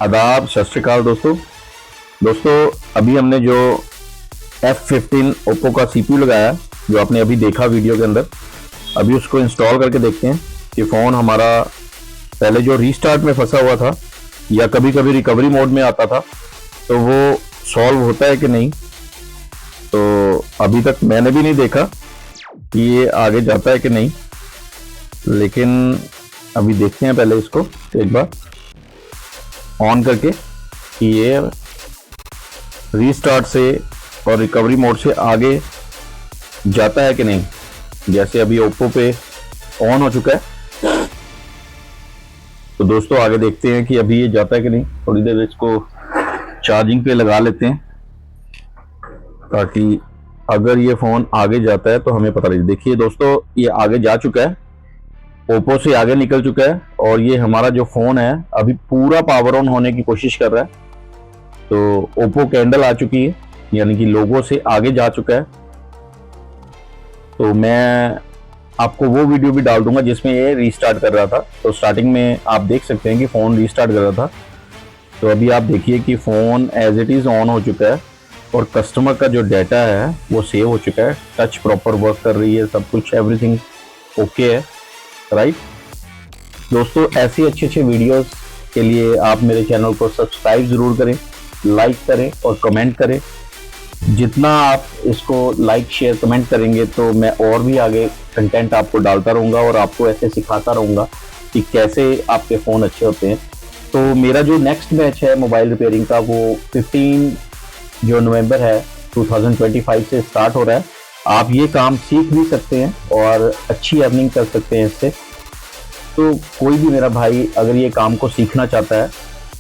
आदाब, सत श्री अकाल दोस्तों अभी हमने जो F15 ओप्पो का CPU लगाया, जो आपने अभी देखा वीडियो के अंदर, अभी उसको इंस्टॉल करके देखते हैं कि फ़ोन हमारा पहले जो रीस्टार्ट में फंसा हुआ था या कभी कभी रिकवरी मोड में आता था तो वो सॉल्व होता है कि नहीं। तो अभी तक मैंने भी नहीं देखा कि ये आगे जाता है कि नहीं, लेकिन अभी देखते हैं पहले इसको एक बार ऑन करके कि ये रीस्टार्ट से और रिकवरी मोड से आगे जाता है कि नहीं। जैसे अभी ओप्पो पे ऑन हो चुका है, तो दोस्तों आगे देखते हैं कि अभी ये जाता है कि नहीं। थोड़ी देर इसको चार्जिंग पे लगा लेते हैं ताकि अगर ये फ़ोन आगे जाता है तो हमें पता लगे। देखिए दोस्तों, ये आगे जा चुका है, ओप्पो से आगे निकल चुका है और ये हमारा जो फ़ोन है अभी पूरा पावर ऑन होने की कोशिश कर रहा है। तो ओप्पो कैंडल आ चुकी है, यानी कि लोगो से आगे जा चुका है। तो मैं आपको वो वीडियो भी डाल दूंगा जिसमें ये रीस्टार्ट कर रहा था। तो स्टार्टिंग में आप देख सकते हैं कि फ़ोन रीस्टार्ट कर रहा था। तो अभी आप देखिए कि phone as it is on हो चुका है और कस्टमर का जो डाटा है वो सेव हो चुका है। टच प्रॉपर वर्क कर रही है, सब कुछ एवरीथिंग ओके है, राइट। दोस्तों ऐसी अच्छे वीडियोस के लिए आप मेरे चैनल को सब्सक्राइब ज़रूर करें, लाइक करें और कमेंट करें। जितना आप इसको लाइक शेयर कमेंट करेंगे तो मैं और भी आगे कंटेंट आपको डालता रहूँगा और आपको ऐसे सिखाता रहूँगा कि कैसे आपके फ़ोन अच्छे होते हैं। तो मेरा जो नेक्स्ट बैच है मोबाइल रिपेयरिंग का, वो 15 जो नवंबर है 2025 से स्टार्ट हो रहा है। आप ये काम सीख भी सकते हैं और अच्छी अर्निंग कर सकते हैं इससे। तो कोई भी मेरा भाई अगर ये काम को सीखना चाहता है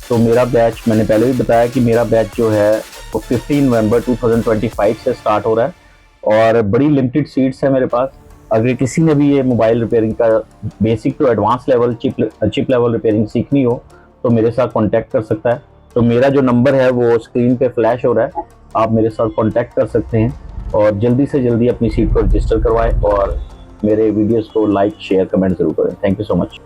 तो मेरा बैच, मैंने पहले भी बताया कि मेरा बैच जो है वो 15 नवंबर 2025 से स्टार्ट हो रहा है और बड़ी लिमिटेड सीट्स है मेरे पास। अगर किसी ने भी ये मोबाइल रिपेयरिंग का basic to advance level chip level repairing सीखनी हो तो मेरे साथ कांटेक्ट कर सकता है। तो मेरा जो नंबर है वो स्क्रीन पे फ्लैश हो रहा है, आप मेरे साथ कांटेक्ट कर सकते हैं और जल्दी से जल्दी अपनी सीट को रजिस्टर करवाएं और मेरे वीडियोस को लाइक शेयर कमेंट जरूर करें। Thank you so much.